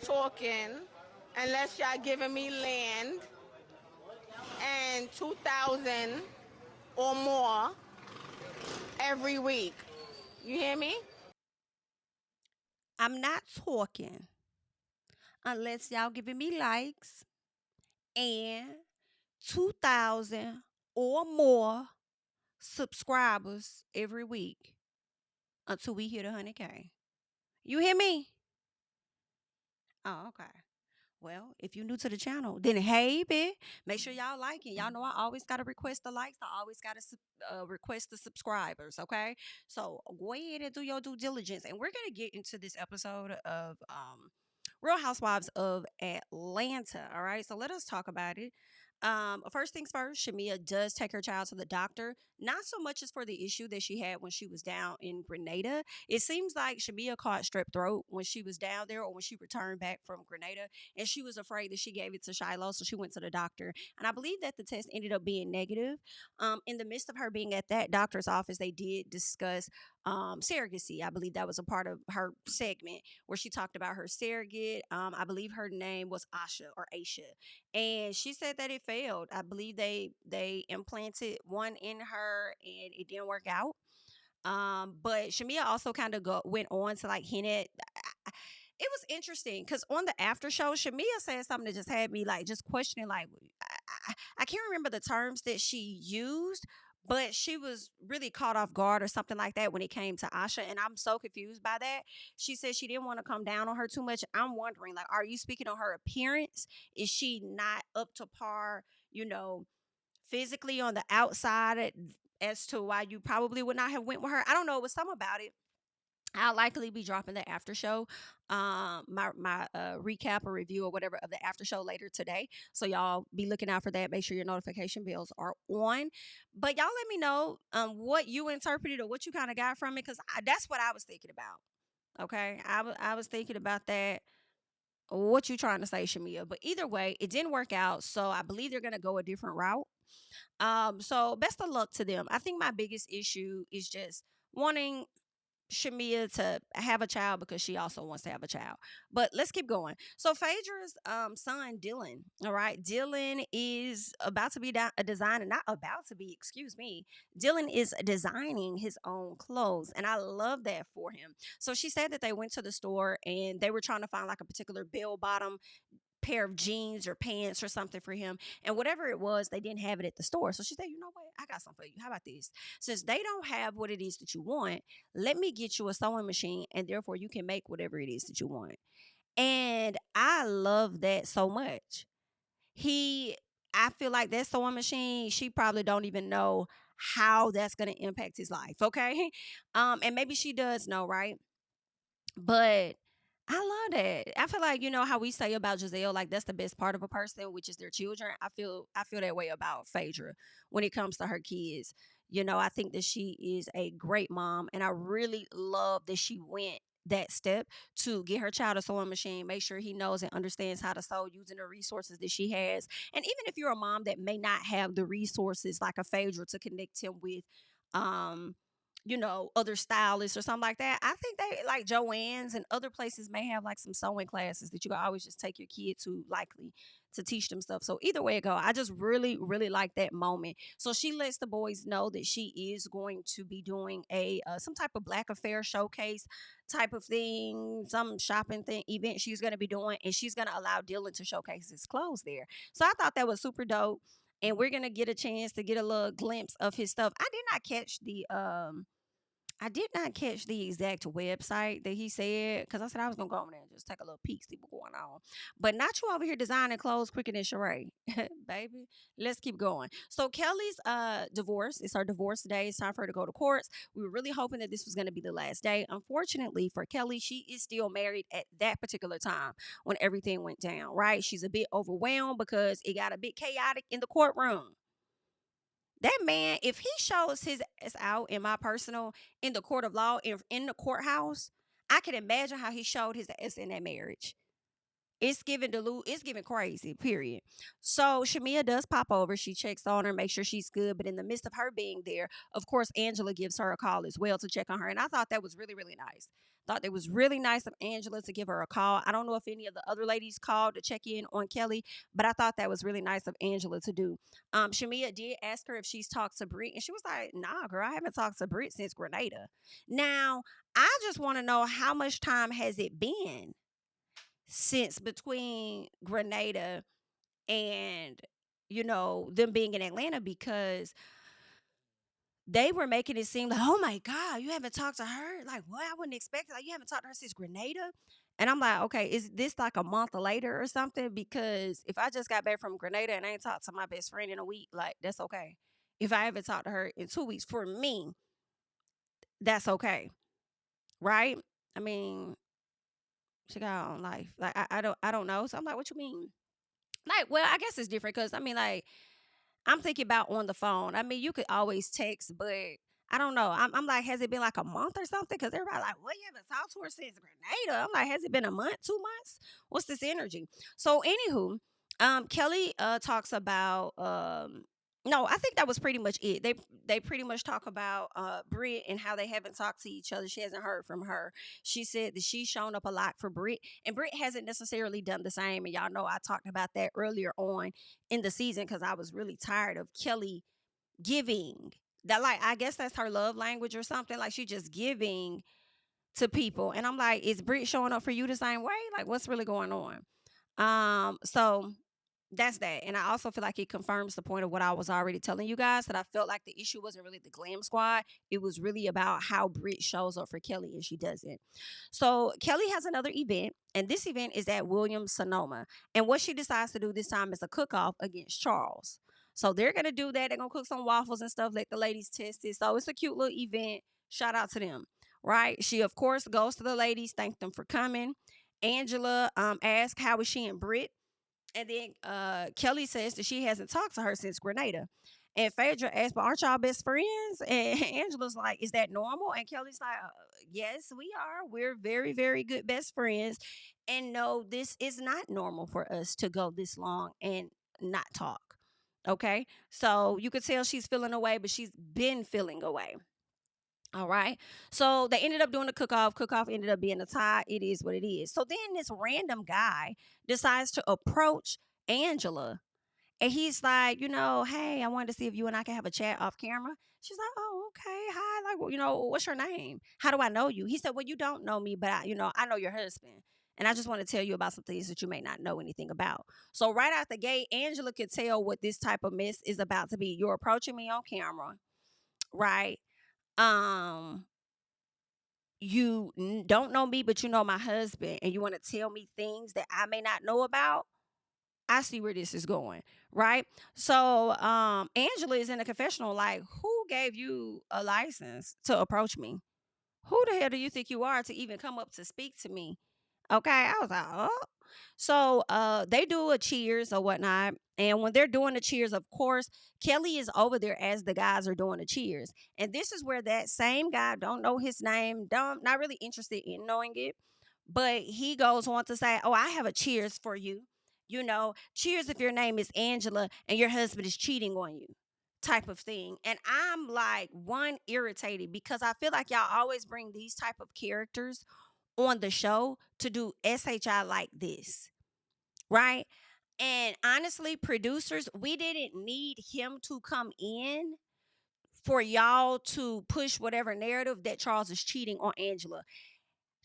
talking unless y'all giving me land and 2,000 or more every week. You hear me? I'm not talking unless y'all giving me likes and 2,000 or more subscribers every week until we hit 100K. You hear me? Oh, okay. Well, if you're new to the channel, then hey, bitch, make sure y'all like it. Y'all know I always got to request the likes. I always got to request the subscribers, okay? So go ahead and do your due diligence. And we're going to get into this episode of Real Housewives of Atlanta, all right? So let us talk about it. First things first, Shamia does take her child to the doctor. Not so much as for the issue that she had when she was down in Grenada. It seems like Shamia caught strep throat when she was down there or when she returned back from Grenada, and she was afraid that she gave it to Shiloh, so she went to the doctor. And I believe that the test ended up being negative. In the midst of her being at that doctor's office, they did discuss surrogacy. I believe that was a part of her segment where she talked about her surrogate. I believe her name was Asha or Aisha, and she said that it failed. I believe they implanted one in her and it didn't work out. But Shamia also kind of went on to like hint at. It was interesting because on the after show, Shamia said something that just had me like just questioning. Like, I can't remember the terms that she used, but she was really caught off guard or something like that when it came to Asha, and I'm so confused by that. She said she didn't want to come down on her too much. I'm wondering, like, are you speaking on her appearance? Is she not up to par? You know, physically on the outside as to why you probably would not have went with her. I don't know. It was something about it. I'll likely be dropping the after show, my recap or review or whatever of the after show later today. So y'all be looking out for that. Make sure your notification bells are on. But y'all let me know what you interpreted or what you kind of got from it, because that's what I was thinking about. Okay, I was thinking about that. What you trying to say, Shamia? But either way, it didn't work out. So I believe they're gonna go a different route. So best of luck to them. I think my biggest issue is just wanting Shamia to have a child because she also wants to have a child. But let's keep going. So Phaedra's son, Dylan, all right, Dylan is about to be a designer, not about to be, excuse me. Dylan is designing his own clothes, and I love that for him. So she said that they went to the store and they were trying to find like a particular bell bottom pair of jeans or pants or something for him. And whatever it was, they didn't have it at the store. So she said, you know what? I got something for you. How about this? Since they don't have what it is that you want, let me get you a sewing machine and therefore you can make whatever it is that you want. And I love that so much. I feel like that sewing machine, she probably don't even know how that's going to impact his life. Okay. And maybe she does know, right? But I love that. I feel like, you know how we say about Gizelle, like that's the best part of a person, which is their children. I feel that way about Phaedra when it comes to her kids. You know, I think that she is a great mom, and I really love that she went that step to get her child a sewing machine, make sure he knows and understands how to sew using the resources that she has. And even if you're a mom that may not have the resources like a Phaedra to connect him with, um, other stylists or something like that. I think they like Joann's and other places may have like some sewing classes that you can always just take your kid to, likely to teach them stuff. So either way it go, I just really, really like that moment. So she lets the boys know that she is going to be doing a some type of Black Affair showcase type of thing, some shopping thing event she's going to be doing, and she's going to allow Dylan to showcase his clothes there. So I thought that was super dope. And we're gonna get a chance to get a little glimpse of his stuff. I did not catch the exact website that he said, because I said I was gonna go over there and just take a little peek, see what's going on. But not you over here designing clothes quicker than Sheree, baby. Let's keep going. So Kelly's divorce. It's her divorce day. It's time for her to go to courts. We were really hoping that this was gonna be the last day. Unfortunately for Kelly, she is still married at that particular time when everything went down. Right? She's a bit overwhelmed because it got a bit chaotic in the courtroom. That man, if he shows his ass out in my personal, in the court of law, in the courthouse, I can imagine how he showed his ass in that marriage. It's giving crazy, period. So Shamia does pop over. She checks on her, makes sure she's good. But in the midst of her being there, of course, Angela gives her a call as well to check on her. And I thought that was really, really nice. Thought it was really nice of Angela to give her a call. I don't know if any of the other ladies called to check in on Kelli, but I thought that was really nice of Angela to do. Shamia did ask her if she's talked to Brit, and she was like, nah, girl, I haven't talked to Brit since Grenada. Now, I just want to know, how much time has it been since between Grenada and, them being in Atlanta, because they were making it seem like, oh my God, you haven't talked to her? Like, what? I wouldn't expect it. Like, you haven't talked to her since Grenada? And I'm like, okay, is this like a month later or something? Because if I just got back from Grenada and I ain't talked to my best friend in a week, like, that's okay. If I haven't talked to her in 2 weeks, for me, that's okay. Right? I mean, she got her own life. Like, I don't know. So I'm like, what you mean? Like, well, I guess it's different because, I mean, like, I'm thinking about on the phone. I mean, you could always text, but I don't know. I'm like, has it been like a month or something? Because everybody like, well, you haven't talked to her since Grenada. I'm like, has it been a month, 2 months? What's this energy? So, anywho, Kelli talks about no, I think that was pretty much it. They pretty much talk about Brit and how they haven't talked to each other. She hasn't heard from her. She said that she's shown up a lot for Brit, and Brit hasn't necessarily done the same. And y'all know I talked about that earlier on in the season because I was really tired of Kelli giving. That, like, I guess that's her love language or something. Like, she just giving to people, and I'm like, is Brit showing up for you the same way? Like, what's really going on? So that's that. And I also feel like it confirms the point of what I was already telling you guys, that I felt like the issue wasn't really the glam squad. It was really about how Brit shows up for Kelli and she doesn't. So Kelli has another event, and this event is at Williams Sonoma. And what she decides to do this time is a cook-off against Charles. So they're going to do that. They're going to cook some waffles and stuff, let the ladies test it. So it's a cute little event. Shout out to them, right? She, of course, goes to the ladies, thank them for coming. Angela asks, how is she and Brit? And then Kelli says that she hasn't talked to her since Grenada. And Phaedra asks, but aren't y'all best friends? And Angela's like, is that normal? And Kelli's like, yes, we are. We're very, very good best friends. And no, this is not normal for us to go this long and not talk. Okay? So you could tell she's feeling away, but she's been feeling away. All right. So they ended up doing the cook-off. Cook-off ended up being a tie. It is what it is. So then this random guy decides to approach Angela. And he's like, hey, I wanted to see if you and I can have a chat off camera. She's like, oh, okay. Hi. Like, what's your name? How do I know you? He said, well, you don't know me, but I know your husband. And I just want to tell you about some things that you may not know anything about. So right out the gate, Angela could tell what this type of mess is about to be. You're approaching me on camera, right? You don't know me, but you know my husband, and you want to tell me things that I may not know about. I see where this is going, right? So Angela is in a confessional like, who gave you a license to approach me? Who the hell do you think you are to even come up to speak to me? Okay, I was like, oh. So they do a cheers or whatnot. And when they're doing the cheers, of course, Kelli is over there as the guys are doing the cheers. And this is where that same guy, don't know his name, not really interested in knowing it, but he goes on to say, oh, I have a cheers for you. Cheers if your name is Angela and your husband is cheating on you, type of thing. And I'm like, one, irritated because I feel like y'all always bring these type of characters on the show to do SHI like this, right? And honestly, producers, we didn't need him to come in for y'all to push whatever narrative that Charles is cheating on Angela.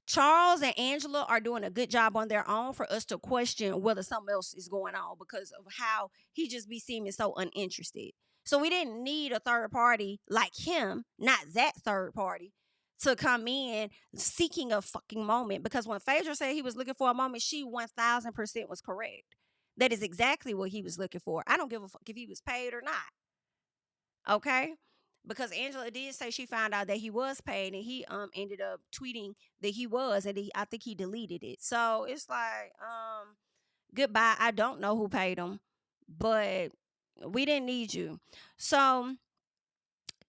Charles and Angela are doing a good job on their own for us to question whether something else is going on because of how he just be seeming so uninterested. So we didn't need a third party like him, not that third party, to come in seeking a fucking moment. Because when Phaedra said he was looking for a moment, she 1000% was correct. That is exactly what he was looking for. I don't give a fuck if he was paid or not. Okay? Because Angela did say she found out that he was paid, and he ended up tweeting that he was, and I think he deleted it. So it's like, goodbye. I don't know who paid him, but we didn't need you. So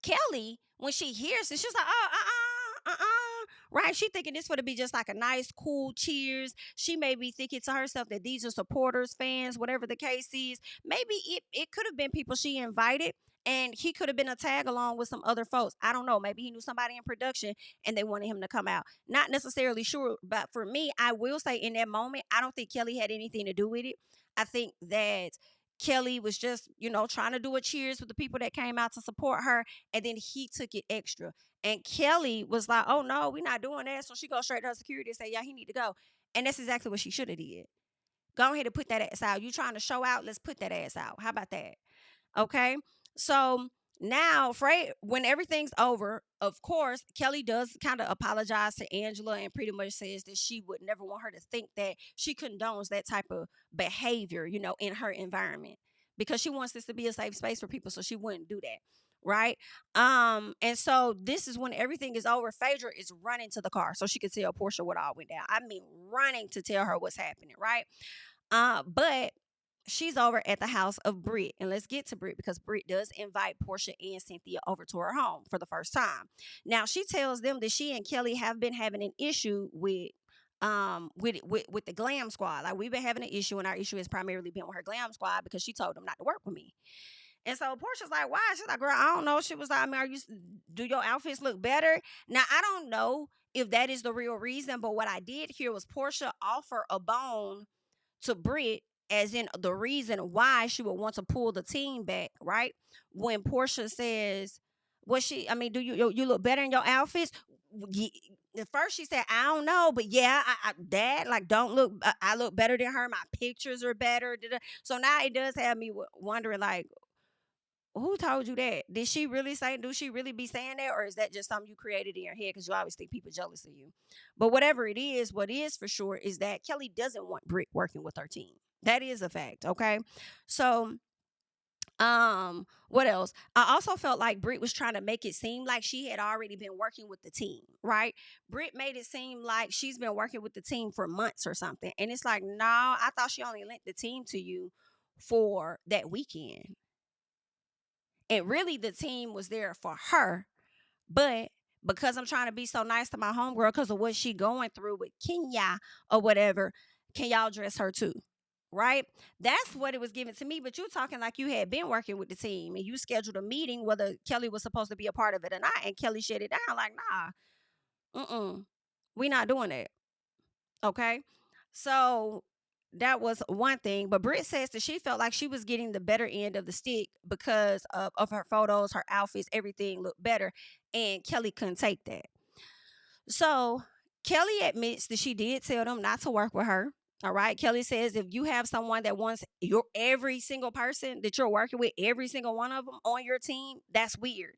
Kelli, when she hears it, she's like, oh, right? She thinking this would be just like a nice, cool cheers. She may be thinking to herself that these are supporters, fans, whatever the case is. Maybe it could have been people she invited, and he could have been a tag along with some other folks. I don't know. Maybe he knew somebody in production and they wanted him to come out. Not necessarily sure, but for me, I will say in that moment, I don't think Kelli had anything to do with it. I think that Kelli was just, trying to do a cheers with the people that came out to support her, and then he took it extra. And Kelli was like, "Oh no, we're not doing that." So she goes straight to her security and say, "Yeah, he need to go." And that's exactly what she should have did. Go ahead and put that ass out. You trying to show out? Let's put that ass out. How about that? Okay. So now, when everything's over, of course, Kelli does kind of apologize to Angela and pretty much says that she would never want her to think that she condones that type of behavior, in her environment, because she wants this to be a safe space for people, so she wouldn't do that. Right. And so this is when everything is over. Phaedra is running to the car so she could tell Porsha what all went down. I mean, running to tell her what's happening. Right. But she's over at the house of Brit. And let's get to Brit, because Brit does invite Porsha and Cynthia over to her home for the first time. Now, she tells them that she and Kelli have been having an issue with the glam squad. Like, we've been having an issue, and our issue has primarily been with her glam squad because she told them not to work with me. And so Porsha's like, "Why?" She's like, "Girl, I don't know." She was like, "I mean, do your outfits look better?" Now, I don't know if that is the real reason, but what I did hear was Porsha offer a bone to Brit, as in the reason why she would want to pull the team back, right? When Porsha says, do you look better in your outfits? At first she said, "I don't know, but yeah, Dad, like, don't look, I look better than her. My pictures are better." So now it does have me wondering, like, who told you that? Did she really say? Do she really be saying that, or is that just something you created in your head because you always think people jealous of you? But whatever it is, what is for sure is that Kelli doesn't want Brit working with her team. That is a fact. Okay, so what else? I also felt like Brit was trying to make it seem like she had already been working with the team, right? Brit made it seem like she's been working with the team for months or something, and it's like, no, I thought she only lent the team to you for that weekend. And really, the team was there for her. But because I'm trying to be so nice to my homegirl because of what she going through with Kenya or whatever, can y'all dress her too? Right? That's what it was given to me. But you talking like you had been working with the team and you scheduled a meeting whether Kelli was supposed to be a part of it or not. And Kelli shut it down like, nah, we not doing that. Okay? So that was one thing. But Brit says that she felt like she was getting the better end of the stick because of her photos, her outfits, everything looked better. And Kelli couldn't take that. So Kelli admits that she did tell them not to work with her. All right. Kelli says if you have someone that wants every single person that you're working with, every single one of them on your team, that's weird.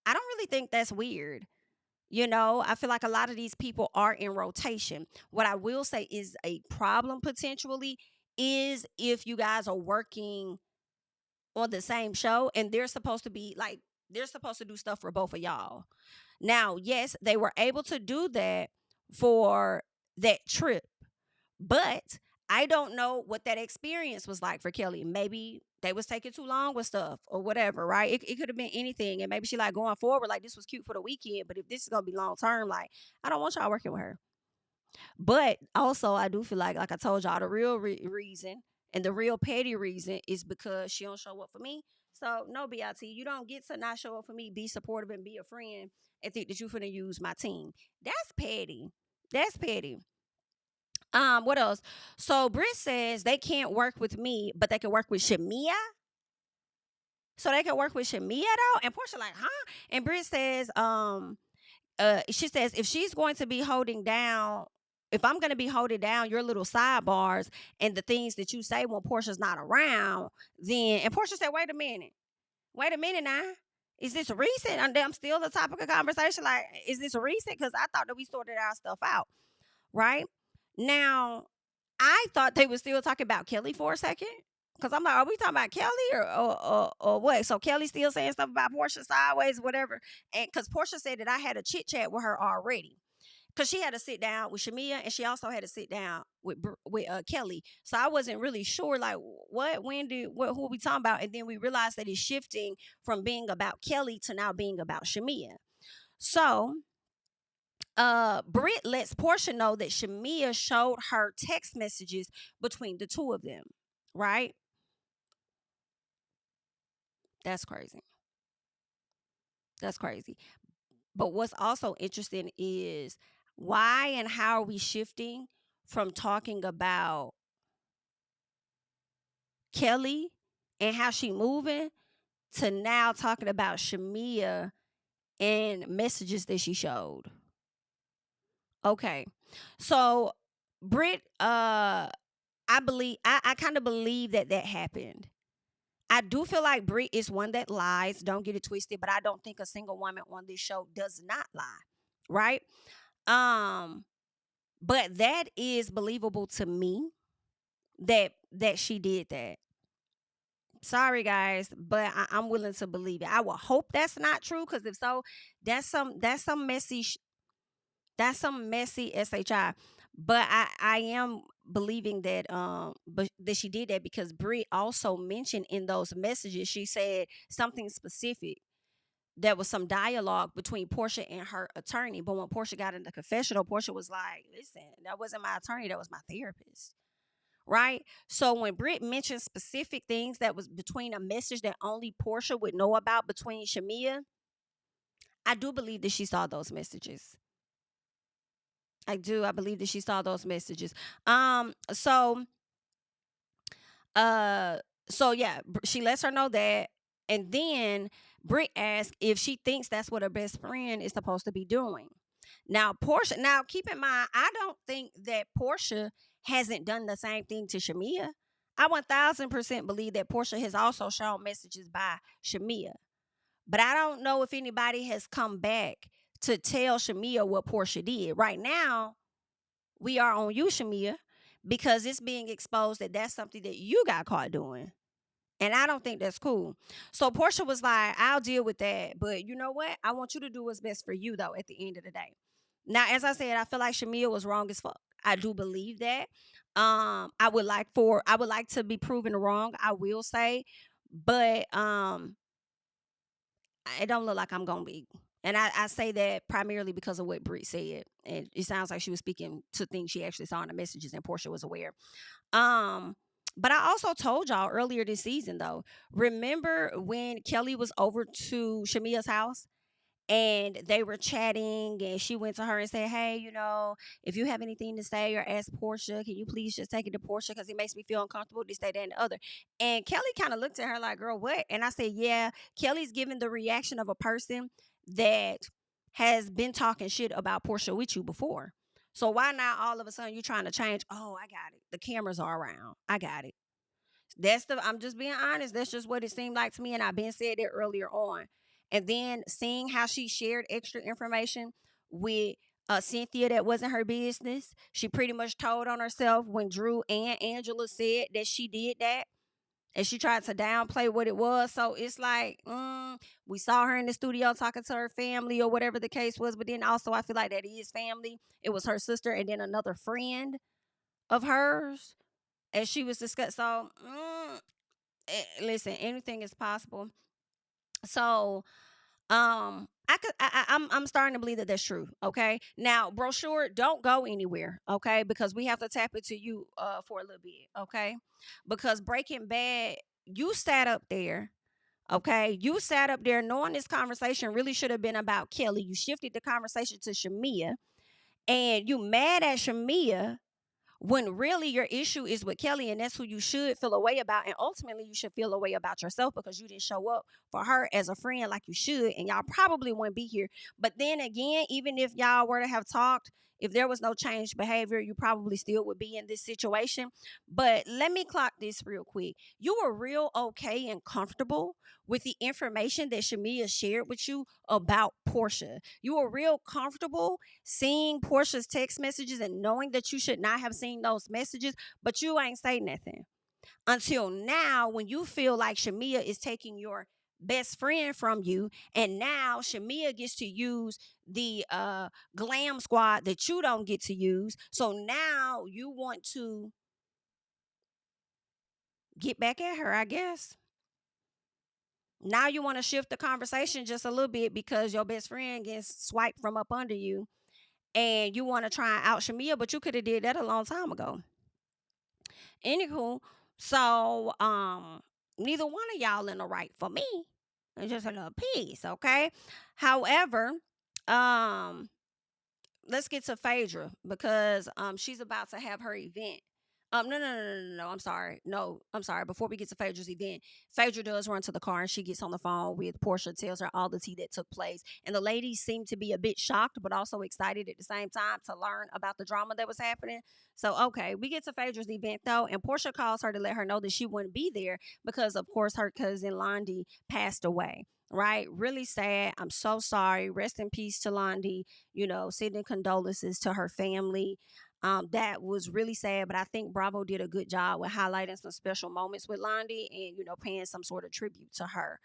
I don't really think that's weird. I feel like a lot of these people are in rotation. What I will say is a problem potentially is if you guys are working on the same show and they're supposed to do stuff for both of y'all. Now, yes, they were able to do that for that trip, but I don't know what that experience was like for Kelli. Maybe they was taking too long with stuff or whatever, right? It could have been anything. And maybe she like going forward, like, this was cute for the weekend, but if this is going to be long term, like, I don't want y'all working with her. But also, I do feel like I told y'all, the real reason and the real petty reason is because she don't show up for me. So, no, BIT, you don't get to not show up for me, be supportive, and be a friend and think that you're finna use my team. That's petty. That's petty. What else? So Brit says they can't work with me, but they can work with Shamia. So they can work with Shamia though. And Porsha like, huh? And Brit says, she says if she's going to be holding down, if I'm going to be holding down your little sidebars and the things that you say when Portia's not around, then, and Porsha said, wait a minute now. Is this recent? I'm still the topic of conversation. Like, is this recent? Because I thought that we sorted our stuff out, right? Now, I thought they were still talking about Kelli for a second. Because I'm like, are we talking about Kelli or what? So Kelli still saying stuff about Porsha sideways, whatever. And because Porsha said that I had a chit chat with her already. Because she had to sit down with Shamia and she also had to sit down with Kelli. So I wasn't really sure, like, who are we talking about? And then we realized that it's shifting from being about Kelli to now being about Shamia. So Brit lets Porsha know that Shamia showed her text messages between the two of them, right? That's crazy. That's crazy. But what's also interesting is why and how are we shifting from talking about Kelli and how she moving to now talking about Shamia and messages that she showed. Okay. So Brit, I kind of believe that happened. I do feel like Brit is one that lies. Don't get it twisted, but I don't think a single woman on this show does not lie, right? Um, but that is believable to me that she did that. Sorry guys, but I'm willing to believe it. I will hope that's not true, because if so, that's some messy that's some messy SHI. But I am believing that but that she did that because Brie also mentioned in those messages, she said something specific. There was some dialogue between Porsha and her attorney. But when Porsha got in the confessional, Porsha was like, listen, that wasn't my attorney, that was my therapist. Right? So when Brit mentioned specific things that was between a message that only Porsha would know about between Shamia, I do believe that she saw those messages. I do. I believe that she saw those messages. So uh so yeah, she lets her know that, and then Brit asks if she thinks that's what her best friend is supposed to be doing. Now Porsha, now keep in mind, I don't think that Porsha hasn't done the same thing to Shamia. I 1000% believe that Porsha has also shown messages by Shamia. But I don't know if anybody has come back to tell Shamia what Porsha did. Right now, we are on you, Shamia, because it's being exposed that that's something that you got caught doing. And I don't think that's cool. So Porsha was like, I'll deal with that. But you know what? I want you to do what's best for you, though, at the end of the day. Now, as I said, I feel like Shamia was wrong as fuck. I do believe that. I would like to be proven wrong, I will say. But it don't look like I'm gonna be. And I say that primarily because of what Brit said. And it sounds like she was speaking to things she actually saw in the messages and Porsha was aware. Um, but I also told y'all earlier this season though, remember when Kelli was over to Shamia's house and they were chatting and she went to her and said, hey, if you have anything to say or ask Porsha, can you please just take it to Porsha, because it makes me feel uncomfortable, this, that, and the other. And Kelli kind of looked at her like, girl, what? And I said, yeah, Kelli's giving the reaction of a person that has been talking shit about Porsha with you before. So why now all of a sudden you trying to change? Oh, I got it. The cameras are around. I got it. I'm just being honest. That's just what it seemed like to me. And I've been said that earlier on. And then seeing how she shared extra information with Cynthia that wasn't her business. She pretty much told on herself when Drew and Angela said that she did that. And she tried to downplay what it was. So it's like, we saw her in the studio talking to her family or whatever the case was. But then also I feel like that is family. It was her sister and then another friend of hers. And she was discussed. So, listen, anything is possible. So, I'm starting to believe that that's true. Okay, now brochure, don't go anywhere. Okay, because we have to tap into you for a little bit. Okay, because Breaking Bad, you sat up there. Okay, you sat up there knowing this conversation really should have been about Kelli. You shifted the conversation to Shamia, and you mad at Shamia when really your issue is with Kelli, and that's who you should feel a way about. And ultimately, you should feel a way about yourself because you didn't show up for her as a friend like you should, and y'all probably wouldn't be here. But then again, even if y'all were to have talked, if there was no changed behavior, you probably still would be in this situation. But let me clock this real quick. You were real okay and comfortable with the information that Shamia shared with you about Porsha. You were real comfortable seeing Porsha's text messages and knowing that you should not have seen those messages, but you ain't say nothing until now when you feel like Shamia is taking your best friend from you, and now Shamia gets to use the glam squad that you don't get to use. So now you want to get back at her, I guess. Now you want to shift the conversation just a little bit because your best friend gets swiped from up under you. and you want to try and out Shamia, but you could have did that a long time ago. Anywho, so neither one of y'all in the right for me. It's just a little piece, okay? However, um, let's get to Phaedra because she's about to have her event. No. I'm sorry. No, I'm sorry. Before we get to Phaedra's event, Phaedra does run to the car and she gets on the phone with Porsha, tells her all the tea that took place. And the ladies seem to be a bit shocked, but also excited at the same time to learn about the drama that was happening. So, okay, we get to Phaedra's event though, and Porsha calls her to let her know that she wouldn't be there because, of course, her cousin Londi passed away. Right? Really sad. I'm so sorry. Rest in peace to Londi. Sending condolences to her family. That was really sad, but I think Bravo did a good job with highlighting some special moments with Londi and, paying some sort of tribute to her.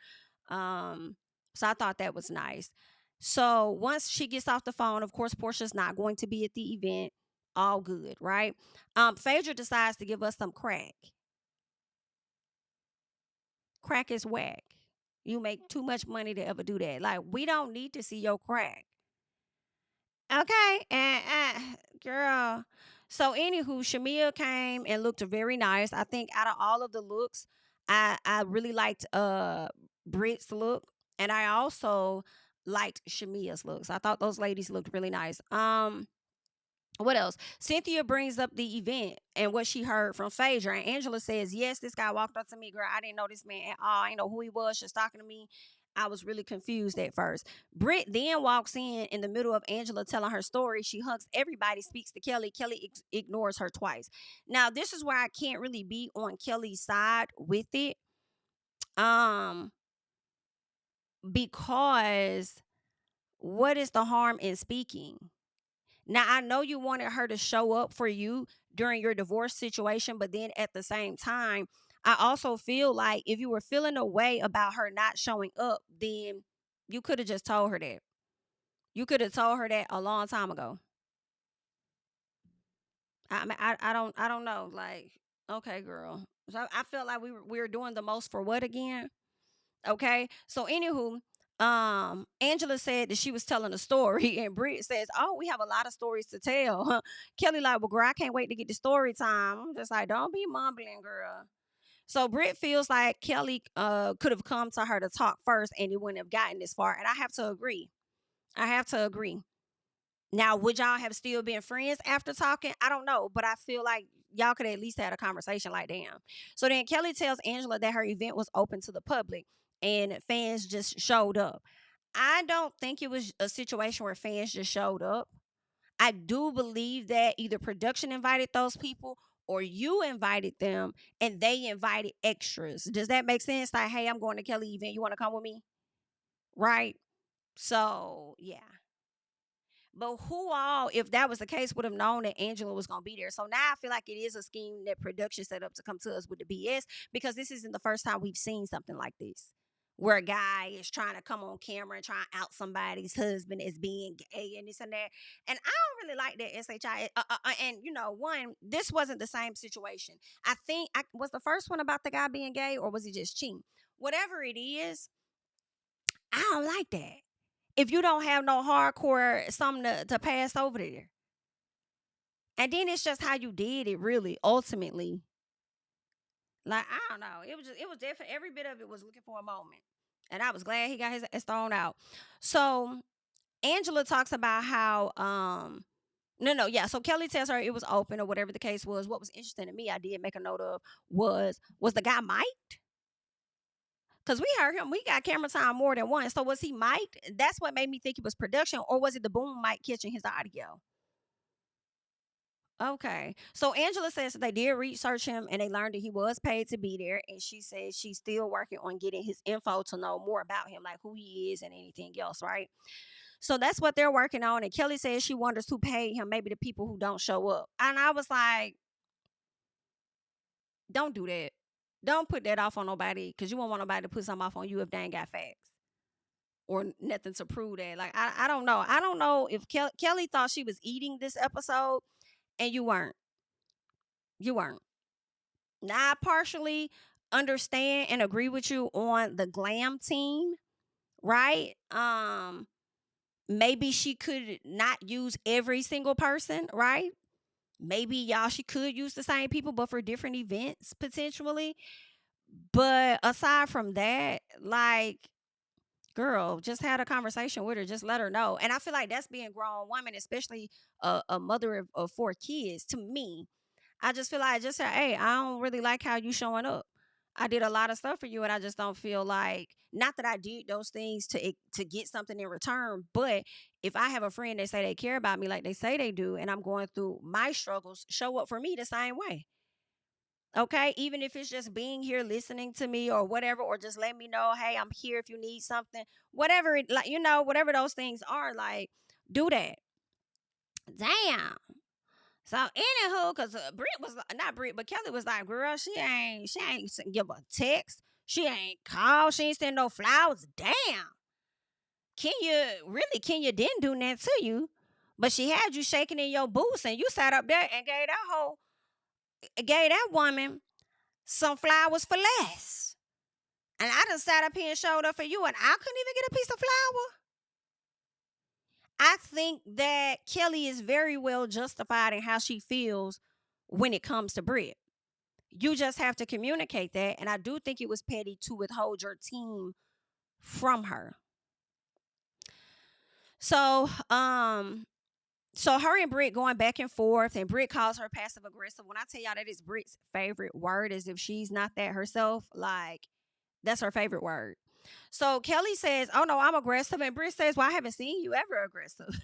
So I thought that was nice. So once she gets off the phone, of course, Porsha's not going to be at the event. All good, right? Phaedra decides to give us some crack. Crack is whack. You make too much money to ever do that. Like, we don't need to see your crack. Okay, and girl. So anywho, Shamia came and looked very nice. I think out of all of the looks, I really liked Brit's look, and I also liked Shamia's looks. I thought those ladies looked really nice. What else? Cynthia brings up the event and what she heard from Phaedra. And Angela says, yes, this guy walked up to me, girl. I didn't know this man at all. I didn't know who he was. Just talking to me. I was really confused at first. Brit then walks in the middle of Angela telling her story. She hugs everybody, speaks to Kelli. Kelli ignores her twice. Now, this is where I can't really be on Kelli's side with it. Because what is the harm in speaking? Now, I know you wanted her to show up for you during your divorce situation, but then at the same time, I also feel like if you were feeling a way about her not showing up, then you could have just told her that. You could have told her that a long time ago. I mean, I don't know. Like, okay, girl. So I felt like we were doing the most for what again? Okay. So anywho, Angela said that she was telling a story, and Brit says, "Oh, we have a lot of stories to tell." Kelli like, "Well, girl, I can't wait to get the story time." I'm just like, "Don't be mumbling, girl." So Brit feels like Kelli could have come to her to talk first, and it wouldn't have gotten this far. And I have to agree. I have to agree. Now, would y'all have still been friends after talking? I don't know, but I feel like y'all could at least had a conversation like damn. So then Kelli tells Angela that her event was open to the public and fans just showed up. I don't think it was a situation where fans just showed up. I do believe that either production invited those people or you invited them and they invited extras. Does that make sense? Like, hey, I'm going to Kelli event. You want to come with me? Right? So, yeah. But who all, if that was the case, would have known that Angela was going to be there? So now I feel like it is a scheme that production set up to come to us with the BS because this isn't the first time we've seen something like this. Where a guy is trying to come on camera and try and out somebody's husband as being gay and this and that. And I don't really like that SHI. And, this wasn't the same situation. I think, was the first one about the guy being gay or was it just cheating? Whatever it is, I don't like that. If you don't have no hardcore something to pass over there. And then it's just how you did it, really, ultimately. Like, I don't know. It was different. Every bit of it was looking for a moment. And I was glad he got his ass thrown out. So Angela talks about how so Kelli tells her it was open or whatever the case was. What was interesting to me, I did make a note of, was the guy mic'd? Because we heard him, we got camera time more than once. So was he mic'd? That's what made me think it was production, or was it the boom mic catching his audio? Okay. So Angela says that they did research him and they learned that he was paid to be there. And she says she's still working on getting his info to know more about him, like who he is and anything else, right? So that's what they're working on. And Kelli says she wonders who paid him, maybe the people who don't show up. And I was like, don't do that. Don't put that off on nobody because you won't want nobody to put something off on you if they ain't got facts or nothing to prove that. Like, I don't know. I don't know if Kelli thought she was eating this episode and you weren't. You weren't. Now, I partially understand and agree with you on the glam team, right? maybe she could not use every single person, right? Maybe y'all she could use the same people, but for different events potentially. But aside from that, like, girl, just had a conversation with her. Just let her know. And I feel like that's being grown woman, especially a mother of 4 kids. To me, I just feel like just say, hey, I don't really like how you showing up. I did a lot of stuff for you, and I just don't feel like, not that I did those things to get something in return, but if I have a friend that say they care about me like they say they do, and I'm going through my struggles, show up for me the same way. Okay, even if it's just being here listening to me or whatever, or just let me know, hey, I'm here if you need something, whatever it, like, whatever those things are, like, do that. Damn. So anywho, cause Brit was not Brit, but Kelli was like, girl, she ain't give a text, she ain't call, she ain't send no flowers. Damn. Kenya didn't do that to you, but she had you shaking in your boots, and you sat up there and gave that woman some flowers for less. And I done sat up here and showed up for you, and I couldn't even get a piece of flower. I think that Kelli is very well justified in how she feels when it comes to Brit. You just have to communicate that. And I do think it was petty to withhold your team from her. So, her and Brit going back and forth, and Brit calls her passive aggressive. When I tell y'all that is Brit's favorite word, as if she's not that herself, like, that's her favorite word. So Kelli says, oh no, I'm aggressive. And Brit says, well, I haven't seen you ever aggressive.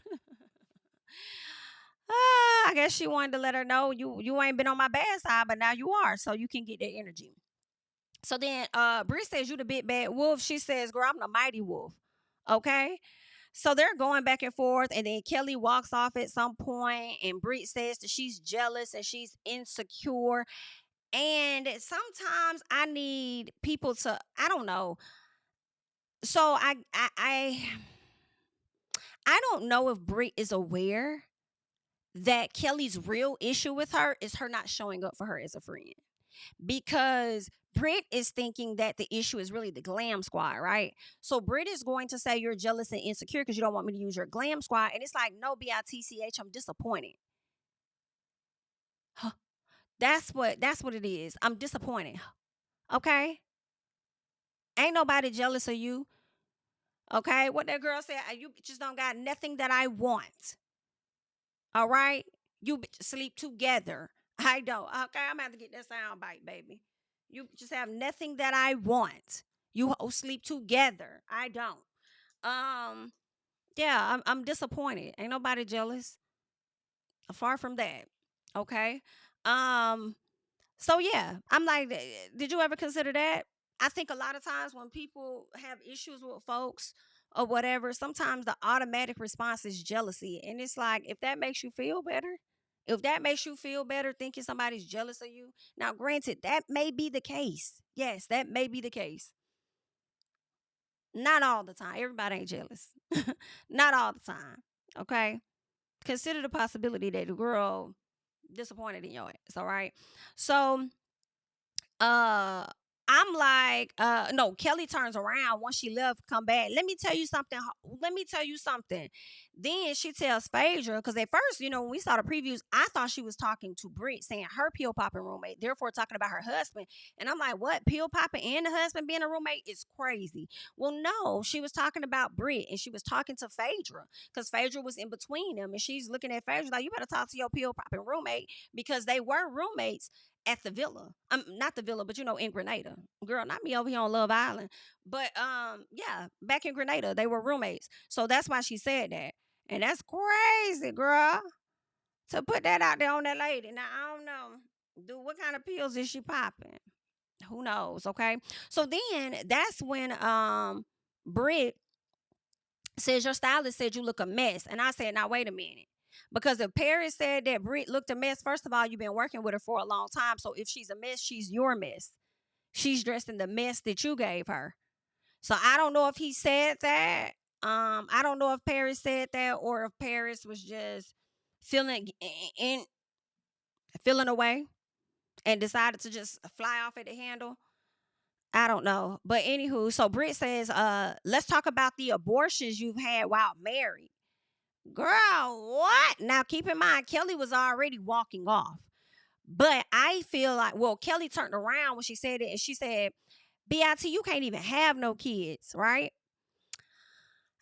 I guess she wanted to let her know you ain't been on my bad side, but now you are, so you can get that energy. So then Brit says, you the big bad wolf. She says, girl, I'm the mighty wolf. Okay. So they're going back and forth, and then Kelli walks off at some point, and Brit says that she's jealous and she's insecure. And sometimes I need people to, I don't know. So I don't know if Brit is aware that Kelli's real issue with her is her not showing up for her as a friend. Because Brit is thinking that the issue is really the glam squad, right? So Brit is going to say you're jealous and insecure because you don't want me to use your glam squad. And it's like, no, BITCH, I'm disappointed. Huh. That's what it is. I'm disappointed. Okay? Ain't nobody jealous of you. Okay? What that girl said, you just don't got nothing that I want. All right? You bitches sleep together. I don't. Okay, I'm gonna have to get that sound bite, baby. You just have nothing that I want. You sleep together. I don't. Yeah, I'm disappointed. Ain't nobody jealous. Far from that. Okay. Um, so yeah, I'm like, did you ever consider that? I think a lot of times when people have issues with folks or whatever, sometimes the automatic response is jealousy. And it's like, if that makes you feel better, thinking somebody's jealous of you. Now, granted, that may be the case. Yes, that may be the case. Not all the time. Everybody ain't jealous. Not all the time. Okay. Consider the possibility that the girl disappointed in your ass. All right. So uh I'm like, no, Kelli turns around once she left, come back. Let me tell you something. Then she tells Phaedra, because at first, when we saw the previews, I thought she was talking to Brit, saying her pill popping roommate, therefore talking about her husband. And I'm like, what? Pill popping and the husband being a roommate is crazy. Well, no, she was talking about Brit, and she was talking to Phaedra, because Phaedra was in between them, and she's looking at Phaedra like, you better talk to your pill popping roommate, because they were roommates at the villa. Not the villa, but in Grenada. Girl, not me over here on Love Island. But yeah, back in Grenada, they were roommates. So that's why she said that. And that's crazy, girl. To put that out there on that lady. Now I don't know. Dude, what kind of pills is she popping? Who knows? Okay. So then that's when Brit says your stylist said you look a mess. And I said, now wait a minute. Because if Paris said that Brit looked a mess, first of all, you've been working with her for a long time. So if she's a mess, she's your mess. She's dressed in the mess that you gave her. So I don't know if he said that. I don't know if Paris said that, or if Paris was just feeling away and decided to just fly off at the handle. I don't know. But anywho, so Brit says, let's talk about the abortions you've had while married. Girl, what? Now keep in mind, Kelli was already walking off. But I feel like, well, Kelli turned around when she said it and she said, BIT, you can't even have no kids, right?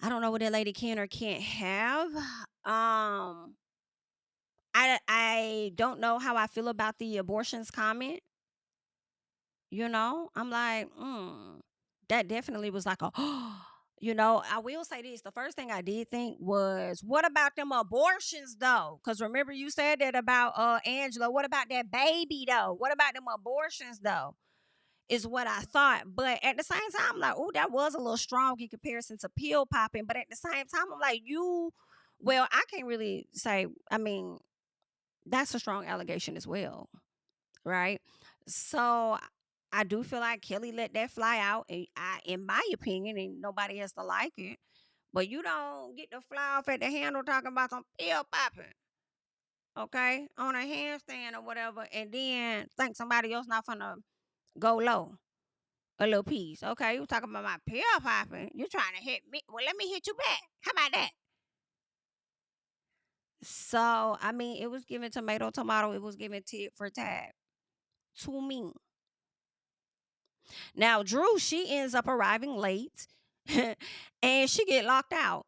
I don't know what that lady can or can't have. I don't know how I feel about the abortions comment. You know, I'm like, that definitely was like a, you know, I will say this. The first thing I did think was, what about them abortions though? Because remember you said that about Angela. What about that baby though? What about them abortions though? Is what I thought. But at the same time, I'm like, oh, that was a little strong in comparison to pill popping. But at the same time, I'm like, well, I can't really say, I mean, that's a strong allegation as well, right? So I do feel like Kelli let that fly out, and in my opinion, and nobody has to like it. But you don't get to fly off at the handle talking about some pill popping, okay, on a handstand or whatever, and then think somebody else not gonna go low a little piece. Okay, you talking about my pill popping? You trying to hit me? Well, let me hit you back. How about that? So I mean, it was given tomato. It was given tit for tat to me. Now, Drew, she ends up arriving late and she get locked out.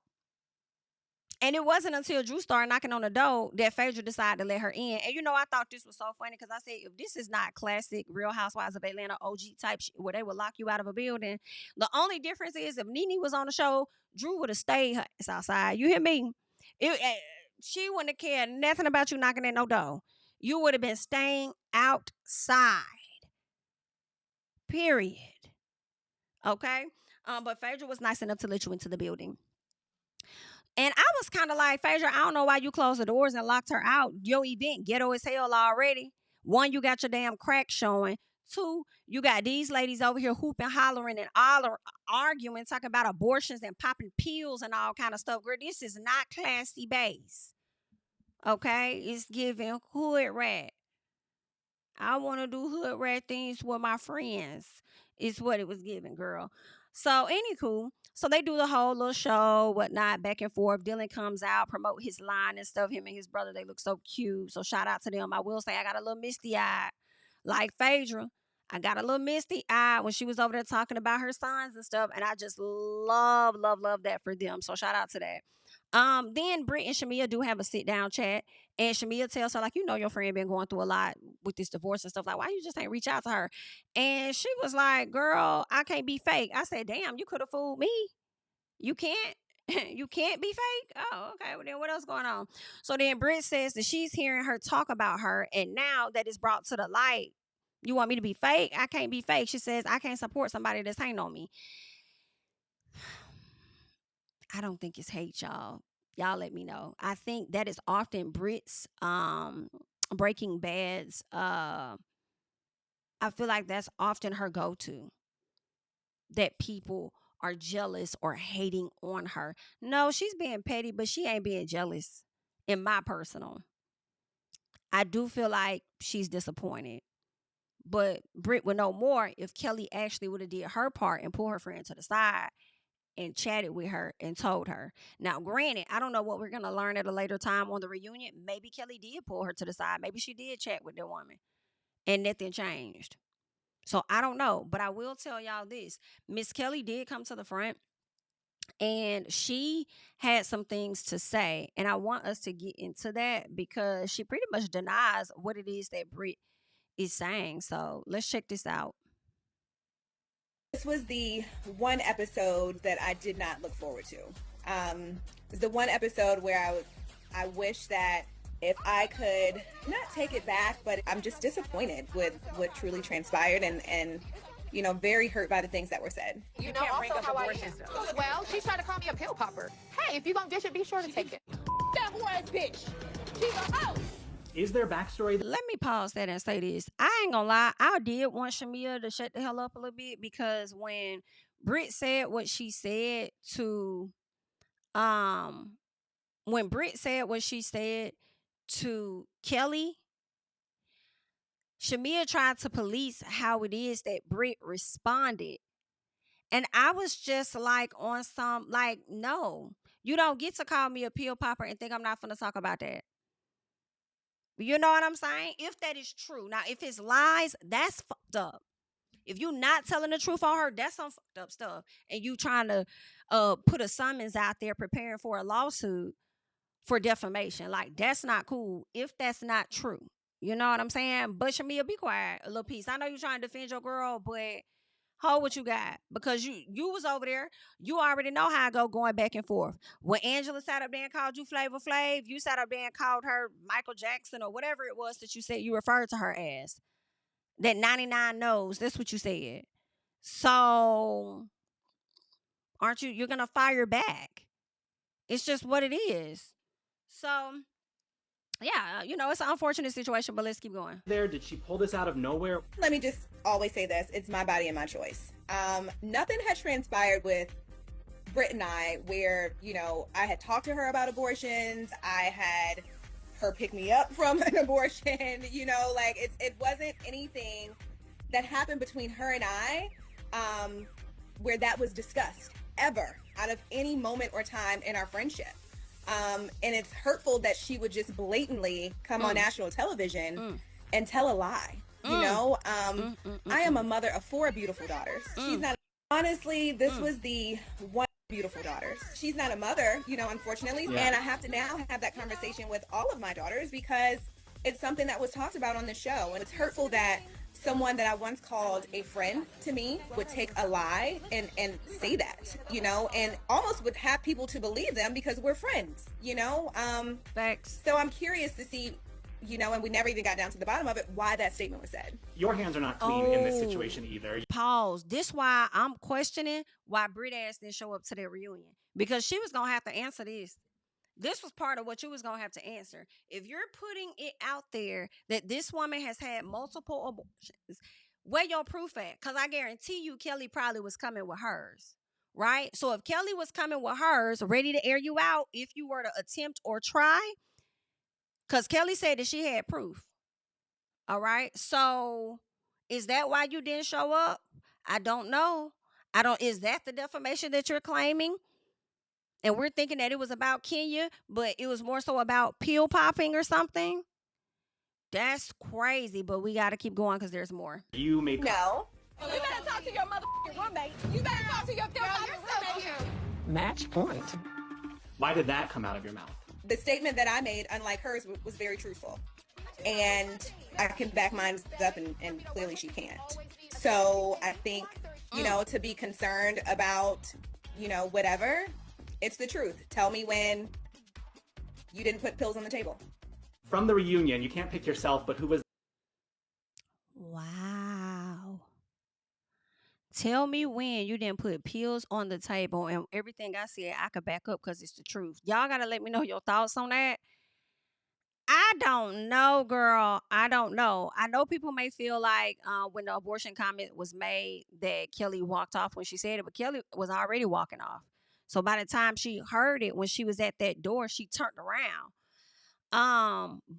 And it wasn't until Drew started knocking on the door that Phaedra decided to let her in. And you know, I thought this was so funny because I said, if this is not classic Real Housewives of Atlanta OG type shit where they would lock you out of a building, the only difference is if Nene was on the show, Drew would have stayed her ass outside. You hear me? She wouldn't have cared nothing about you knocking at no door. You would have been staying outside. Period. Okay? But Phaedra was nice enough to let you into the building. And I was kind of like, Phaedra, I don't know why you closed the doors and locked her out. Your event ghetto as hell already. One, you got your damn crack showing. Two, you got these ladies over here hooping, hollering, and arguing, talking about abortions and popping pills and all kind of stuff. Girl, this is not classy base. Okay? It's giving hood rat. I want to do hood rat things with my friends. Is what it was giving, girl. So, anywho, so they do the whole little show, whatnot, back and forth. Dylan comes out, promote his line and stuff. Him and his brother, they look so cute. So, shout out to them. I will say I got a little misty eye, like Phaedra. I got a little misty eye when she was over there talking about her sons and stuff. And I just love that for them. So, shout out to that. Then Brit and Shamia do have a sit down chat, and Shamia tells her, like, you know, your friend been going through a lot with this divorce and stuff. Like, why you just ain't reach out to her? And she was like, girl, I can't be fake. I said, damn, you could have fooled me. You can't. You can't be fake. Oh, okay. Well, then what else going on? So then Brit says that she's hearing her talk about her, and now that it's brought to the light, you want me to be fake? I can't be fake. She says, I can't support somebody that's hating on me. I don't think it's hate, y'all. Y'all let me know. I think that is often Brit's Breaking Bad's I feel like that's often her go-to. That people are jealous or hating on her. No, she's being petty, but she ain't being jealous in my personal. I do feel like she's disappointed. But Brit would know more if Kelli actually would have did her part and pulled her friend to the side and chatted with her and told her. Now, granted, I don't know what we're going to learn at a later time on the reunion. Maybe Kelli did pull her to the side. Maybe she did chat with the woman and nothing changed. So I don't know. But I will tell y'all this. Miss Kelli did come to the front and she had some things to say. And I want us to get into that because she pretty much denies what it is that Brit is saying. So let's check this out. This was the one episode that I did not look forward to. It was the one episode where I wish that if I could not take it back, but I'm just disappointed with what truly transpired and you know, very hurt by the things that were said. You know, also how I am. Well, she's trying to call me a pill popper. Hey, if you're going to dish it, be sure to take it. That whore bitch. She's a house. Is there backstory? Let me pause that and say this. I ain't gonna lie. I did want Shamia to shut the hell up a little bit because when Brit said what she said to, when Brit said what she said to Kelli, Shamia tried to police how it is that Brit responded. And I was just like on some, like, no, you don't get to call me a pill popper and think I'm not going to talk about that. You know what I'm saying? If that is true. Now, if it's lies, that's fucked up. If you not telling the truth on her, that's some fucked up stuff. And you trying to put a summons out there preparing for a lawsuit for defamation. Like, that's not cool if that's not true. You know what I'm saying? But Shamia, be quiet a little piece. I know you trying to defend your girl, but hold what you got. Because you was over there. You already know how I go going back and forth. When Angela sat up there and called you Flavor Flav, you sat up there and called her Michael Jackson or whatever it was that you said you referred to her as. That 99 knows. That's what you said. So, aren't you're going to fire back. It's just what it is. So, yeah, you know, it's an unfortunate situation, but let's keep going. Did she pull this out of nowhere? Let me just always say this. It's my body and my choice. Nothing had transpired with Brit and I where, you know, I had talked to her about abortions. I had her pick me up from an abortion. You know, like it wasn't anything that happened between her and I where that was discussed ever out of any moment or time in our friendship. And it's hurtful that she would just blatantly come on national television and tell a lie. You know, I am a mother of 4 beautiful daughters. She's not, honestly, this was the one beautiful daughters. She's not a mother, you know, unfortunately. Yeah. And I have to now have that conversation with all of my daughters because it's something that was talked about on the show. And it's hurtful that someone that I once called a friend to me would take a lie and say that, you know, and almost would have people to believe them because we're friends, you know. Facts. So I'm curious to see, you know, and we never even got down to the bottom of it, why that statement was said. Your hands are not clean in this situation either. Pause. This why I'm questioning why Brit ass didn't show up to their reunion. Because she was going to have to answer this. This was part of what you was going to have to answer. If you're putting it out there that this woman has had multiple abortions, where your proof at? Because I guarantee you Kelli probably was coming with hers, right? So if Kelli was coming with hers, ready to air you out if you were to attempt or try, because Kelli said that she had proof. All right? So is that why you didn't show up? I don't know. Is that the defamation that you're claiming? And we're thinking that it was about Kenya, but it was more so about pill popping or something. That's crazy, but we got to keep going because there's more. You may No. You better talk to your motherfucking roommate. You better talk to your roommate. Match point. Why did that come out of your mouth? The statement that I made, unlike hers, was very truthful. And I can back mine up, and clearly she can't. So I think, you know, to be concerned about, you know, whatever, it's the truth. Tell me when you didn't put pills on the table. From the reunion, you can't pick yourself, but who was... Wow. Tell me when you didn't put pills on the table, and everything I said, I could back up because it's the truth. Y'all got to let me know your thoughts on that. I don't know, girl. I don't know. I know people may feel like when the abortion comment was made that Kelli walked off when she said it, but Kelli was already walking off. So by the time she heard it, when she was at that door, she turned around.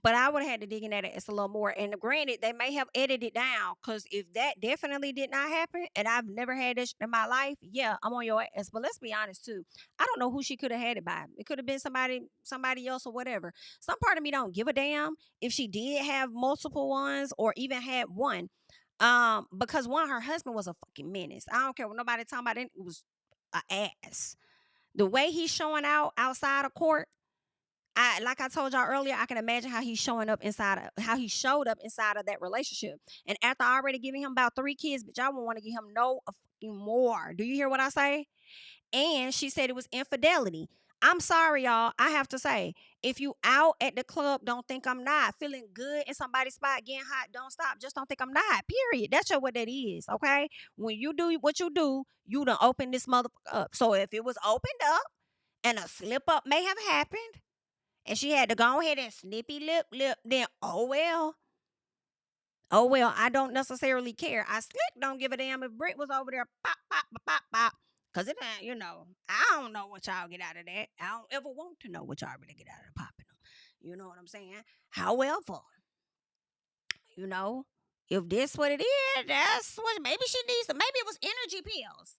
But I would have had to dig in at it a little more. And granted, they may have edited it down, because if that definitely did not happen, and I've never had this in my life, yeah, I'm on your ass. But let's be honest too. I don't know who she could have had it by. It could have been somebody else or whatever. Some part of me don't give a damn if she did have multiple ones or even had one. Because one, her husband was a fucking menace. I don't care what nobody talking about. It was an ass. The way he's showing out outside of court, like I told y'all earlier, I can imagine how he showed up inside of that relationship. And after already giving him about 3 kids, bitch, I won't want to give him no fucking more. Do you hear what I say? And she said it was infidelity. I'm sorry, y'all. I have to say, if you out at the club, don't think I'm not. Feeling good in somebody's spot, getting hot, don't stop. Just don't think I'm not. Period. That's just what that is, okay? When you do what you do, you done open this motherfucker up. So if it was opened up and a slip up may have happened, and she had to go ahead and snippy lip, then oh well, I don't necessarily care. I slick don't give a damn if Brit was over there pop, pop, pop, pop, pop. Because it ain't, you know, I don't know what y'all get out of that. I don't ever want to know what y'all really get out of popping them. You know what I'm saying? However, you know, if that's what it is, that's what maybe she needs. Maybe it was energy pills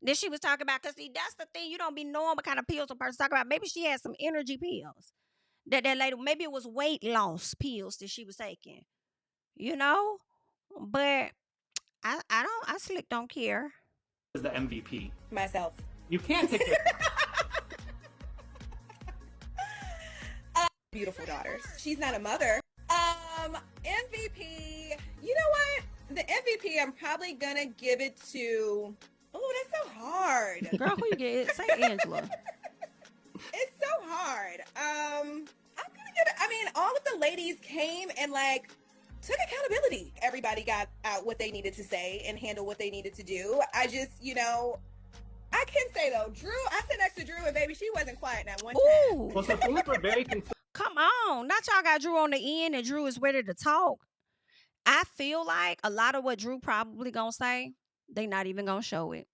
that she was talking about. Cause see, that's the thing. You don't be knowing what kind of pills a person talking about. Maybe she had some energy pills that lady. Maybe it was weight loss pills that she was taking. You know, but I slick don't care. Is the MVP? Myself. You can't take care. Beautiful daughters. She's not a mother. MVP. You know what? The MVP, I'm probably gonna give it to. Oh, that's so hard. Girl, who you get? Say Angela. It's so hard. I'm gonna give it. I mean, all of the ladies came and like took accountability. Everybody got out what they needed to say and handle what they needed to do. I just, I can say though, Drew. I sit next to Drew and baby, she wasn't quiet not one time. Ooh. Well, so things were very confusing. Come on. Not y'all got Drew on the end and Drew is ready to talk. I feel like a lot of what Drew probably gonna say, they not even gonna show it.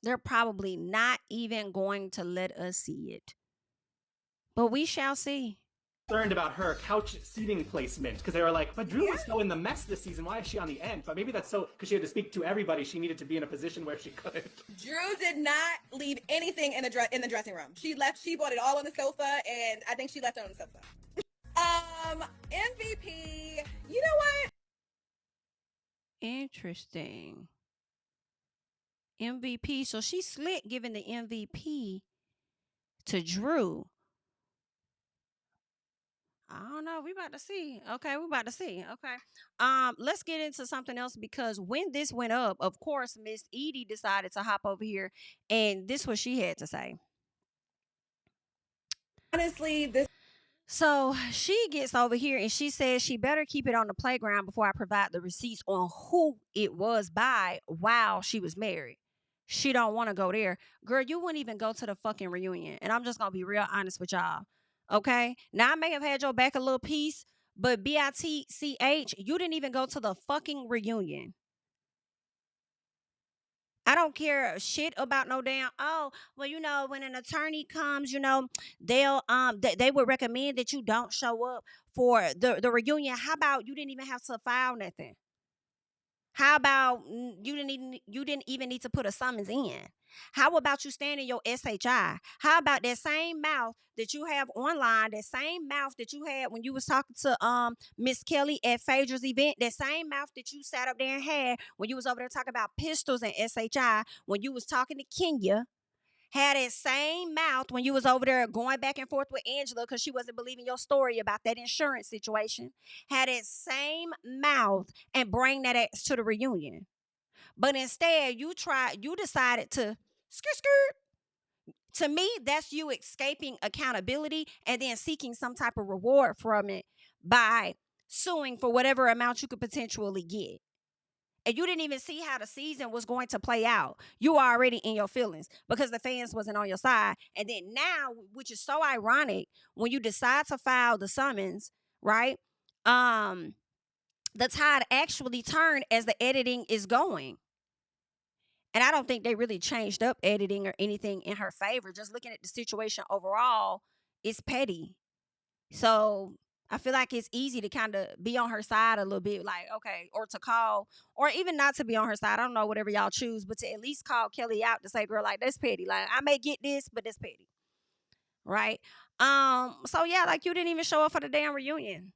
They're probably not even going to let us see it. But we shall see. Concerned about her couch seating placement because they were like, but Drew was so in the mess this season. Why is she on the end? But maybe that's so because she had to speak to everybody. She needed to be in a position where she could. Drew did not leave anything in the dressing room. She left. She bought it all on the sofa, and I think she left it on the sofa. MVP. You know what? Interesting. MVP. So she slick giving the MVP to Drew. I don't know. We about to see. Okay, we about to see. Okay. Let's get into something else because when this went up, of course, Miss Edie decided to hop over here, and this was she had to say. Honestly, this. So she gets over here and she says she better keep it on the playground before I provide the receipts on who it was by while she was married. She don't want to go there. Girl, you wouldn't even go to the fucking reunion. And I'm just going to be real honest with y'all. Okay? Now, I may have had your back a little piece, but BITCH, you didn't even go to the fucking reunion. I don't care shit about no damn, well, when an attorney comes, they'll, they would recommend that you don't show up for the reunion. How about you didn't even have to file nothing? How about you didn't even need to put a summons in? How about you stand in your SHI? How about that same mouth that you have online, that same mouth that you had when you was talking to Miss Kelli at Phaedra's event, that same mouth that you sat up there and had when you was over there talking about pistols and SHI, when you was talking to Kenya, had that same mouth when you was over there going back and forth with Angela because she wasn't believing your story about that insurance situation, had that same mouth and bring that ass to the reunion. But instead, you decided to skirt. To me, that's you escaping accountability and then seeking some type of reward from it by suing for whatever amount you could potentially get. And you didn't even see how the season was going to play out. You were already in your feelings because the fans wasn't on your side. And then now, which is so ironic, when you decide to file the summons, right? The tide actually turned as the editing is going. And I don't think they really changed up editing or anything in her favor. Just looking at the situation overall, it's petty. So I feel like it's easy to kind of be on her side a little bit, like, okay, or to call, or even not to be on her side. I don't know, whatever y'all choose, but to at least call Kelli out to say, girl, like, that's petty. Like, I may get this, but that's petty. Right? So yeah, like, you didn't even show up for the damn reunion.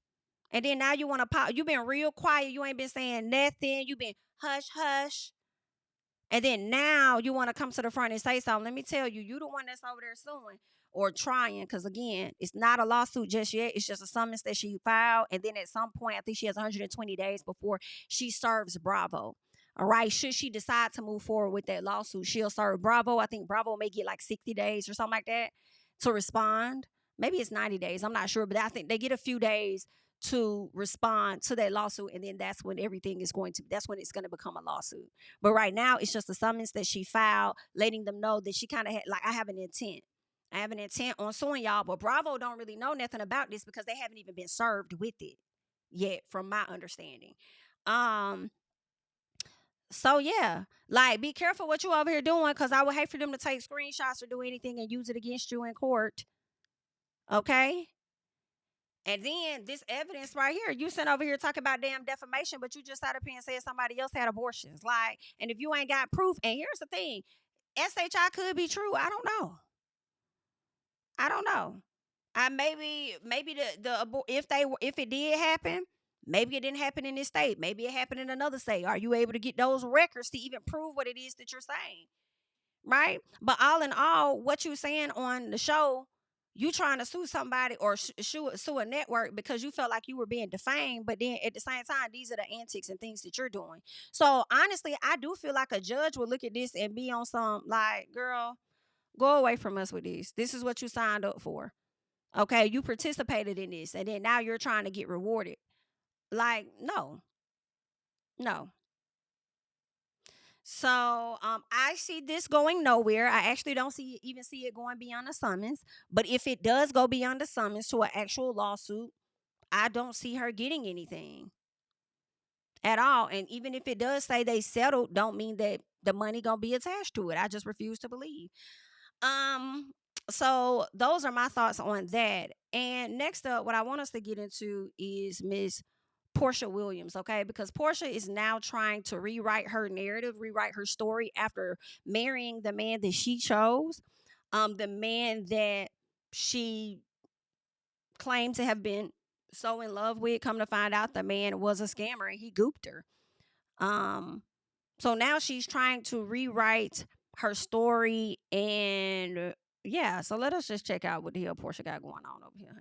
And then now you want to pop. You've been real quiet. You ain't been saying nothing. You've been hush, hush. And then now you want to come to the front and say something. Let me tell you, you the one that's over there suing or trying. Because, again, it's not a lawsuit just yet. It's just a summons that she filed. And then at some point, I think she has 120 days before she serves Bravo. All right. Should she decide to move forward with that lawsuit, she'll serve Bravo. I think Bravo may get like 60 days or something like that to respond. Maybe it's 90 days. I'm not sure. But I think they get a few days to respond to that lawsuit, and then that's when that's when it's going to become a lawsuit. But right now, it's just a summons that she filed, letting them know that she kind of had, like, I have an intent on suing y'all, but Bravo don't really know nothing about this because they haven't even been served with it yet, from my understanding. So yeah, like, be careful what you over here doing, because I would hate for them to take screenshots or do anything and use it against you in court. Okay? And then this evidence right here, you sitting over here talking about damn defamation, but you just sat up here and said somebody else had abortions. Like, and if you ain't got proof, and here's the thing, SHI could be true. I don't know. I don't know. Maybe if it did happen, maybe it didn't happen in this state. Maybe it happened in another state. Are you able to get those records to even prove what it is that you're saying? Right? But all in all, what you saying on the show, you trying to sue somebody or sue a network because you felt like you were being defamed. But then at the same time, these are the antics and things that you're doing. So honestly, I do feel like a judge would look at this and be on some like, girl, go away from us with this. This is what you signed up for. Okay, you participated in this, and then now you're trying to get rewarded. Like, no. So I see this going nowhere. I actually don't even see it going beyond the summons. But if it does go beyond the summons to an actual lawsuit, I don't see her getting anything at all. And even if it does say they settled, don't mean that the money gonna be attached to it. I just refuse to believe. So those are my thoughts on that. And next up, what I want us to get into is Miss Porsha Williams, okay? Because Porsha is now trying to rewrite her narrative, rewrite her story after marrying the man that she chose, the man that she claimed to have been so in love with. Come to find out, the man was a scammer and he gooped her. So now she's trying to rewrite her story, and yeah, so let us just check out what the hell Porsha got going on over here.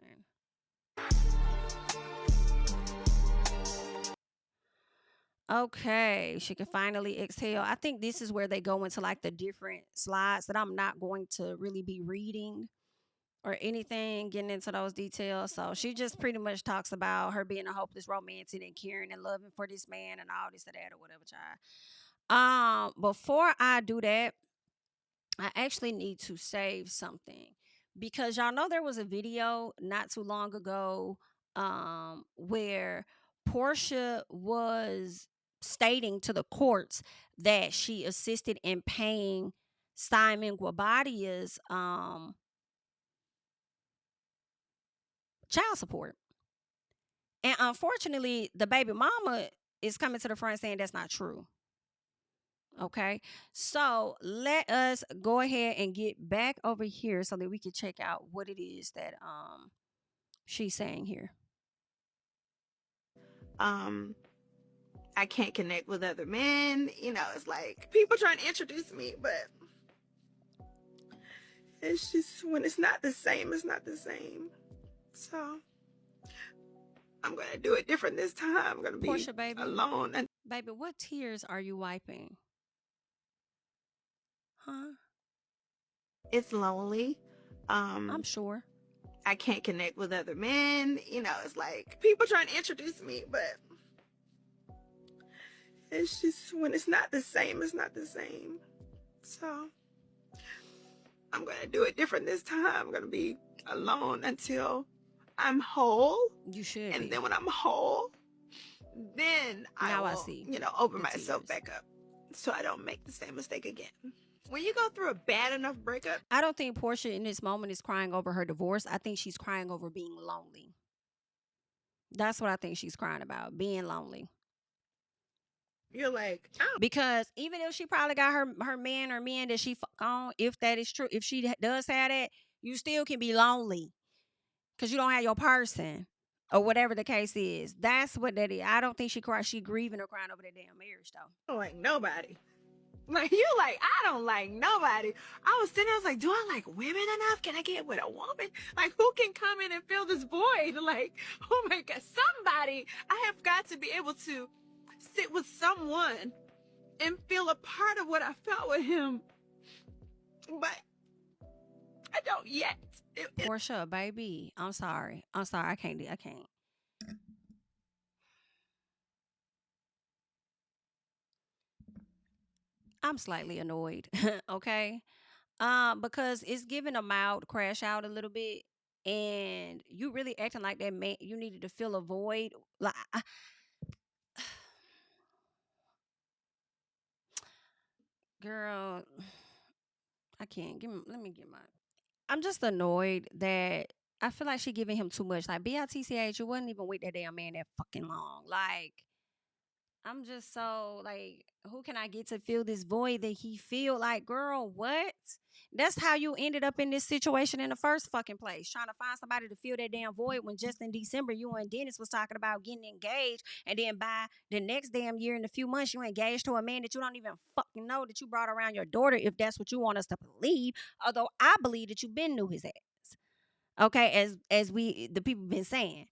Okay, she can finally exhale. I think this is where they go into like the different slides that I'm not going to really be reading or anything, getting into those details. So she just pretty much talks about her being a hopeless romantic and caring and loving for this man and all this and that or whatever, child. Before I do that, I actually need to save something because y'all know there was a video not too long ago where Porsha was stating to the courts that she assisted in paying Simon Guabadia's child support. And unfortunately, the baby mama is coming to the front saying that's not true. Okay, so let us go ahead and get back over here so that we can check out what it is that she's saying here. I can't connect with other men. You know, it's like people trying to introduce me, but it's just when it's not the same, it's not the same. So I'm gonna do it different this time. I'm gonna be Porsha, baby, alone. And baby, what tears are you wiping? Huh? it's lonely. I'm sure. I can't connect with other men. You know, it's like people trying to introduce me, but it's just when it's not the same, it's not the same. So I'm gonna do it different this time. I'm gonna be alone until I'm whole. You should. And then when I'm whole, then I see, you know, open myself back up so I don't make the same mistake again. When you go through a bad enough breakup, I don't think Porsha in this moment is crying over her divorce. I think she's crying over being lonely. That's what I think she's crying about, being lonely. You're like, oh. Because even if she probably got her man or men that she fuck on, if that is true, if she does have that, you still can be lonely because you don't have your person or whatever the case is. That's what that is. I don't think she grieving or crying over that damn marriage though. I don't like nobody. Like, you like, I don't like nobody. I was sitting there, I was like, do I like women enough? Can I get with a woman? Like, who can come in and fill this void? Like, oh my God, somebody. I have got to be able to sit with someone and feel a part of what I felt with him. But I don't yet. Porsha, baby, I'm sorry. I can't. I'm slightly annoyed, okay? Because it's giving a mild crash out a little bit, and you really acting like that man. You needed to fill a void, like. Girl, I can't. Let me get my. I'm just annoyed that I feel like she giving him too much. Like, BITCH, you wasn't even with that damn man that fucking long. Like, I'm just so, like, who can I get to fill this void that he feel? Like, girl, what? That's how you ended up in this situation in the first fucking place. Trying to find somebody to fill that damn void when just in December, you and Dennis was talking about getting engaged. And then by the next damn year, in a few months, you engaged to a man that you don't even fucking know, that you brought around your daughter, if that's what you want us to believe. Although I believe that you been knew his ass. Okay, as we, the people been saying.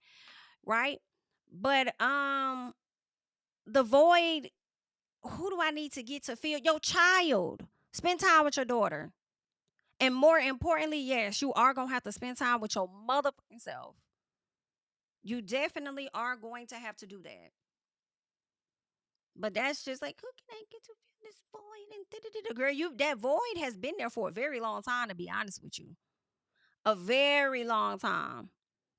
Right? But, the void, who do I need to get to feel? Your child. Spend time with your daughter. And more importantly, yes, you are going to have to spend time with your motherfucking self. You definitely are going to have to do that. But that's just like, who can I get to feel this void? And girl, that void has been there for a very long time, to be honest with you. A very long time.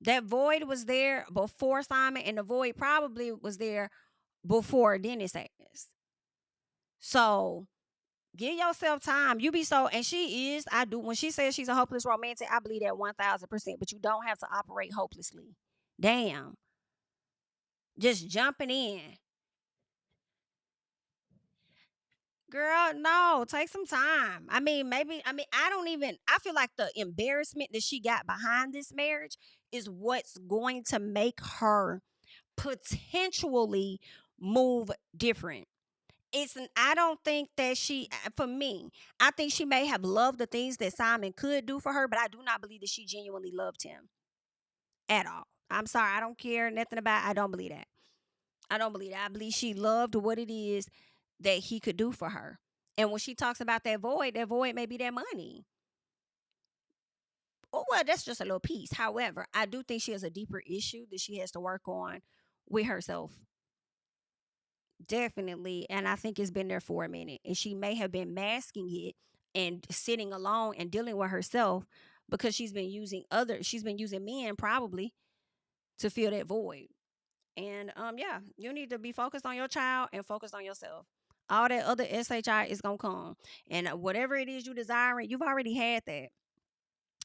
That void was there before Simon, and the void probably was there before Dennis asked. So give yourself time. You be so, and she is, I do, when she says she's a hopeless romantic, I believe that 1000%, but you don't have to operate hopelessly. Damn. Just jumping in. Girl, no, take some time. I feel like the embarrassment that she got behind this marriage is what's going to make her potentially move different. I don't think that for me, I think she may have loved the things that Simon could do for her, but I do not believe that she genuinely loved him at all. I'm sorry. I don't care nothing about it. I don't believe that. I don't believe that. I believe she loved what it is that he could do for her. And when she talks about that void may be that money. Oh, well, that's just a little piece. However, I do think she has a deeper issue that she has to work on with herself. Definitely. And I think it's been there for a minute. And she may have been masking it and sitting alone and dealing with herself because she's been using men probably to fill that void. And yeah, you need to be focused on your child and focused on yourself. All that other SHI is gonna come. And whatever it is you desiring, you've already had that.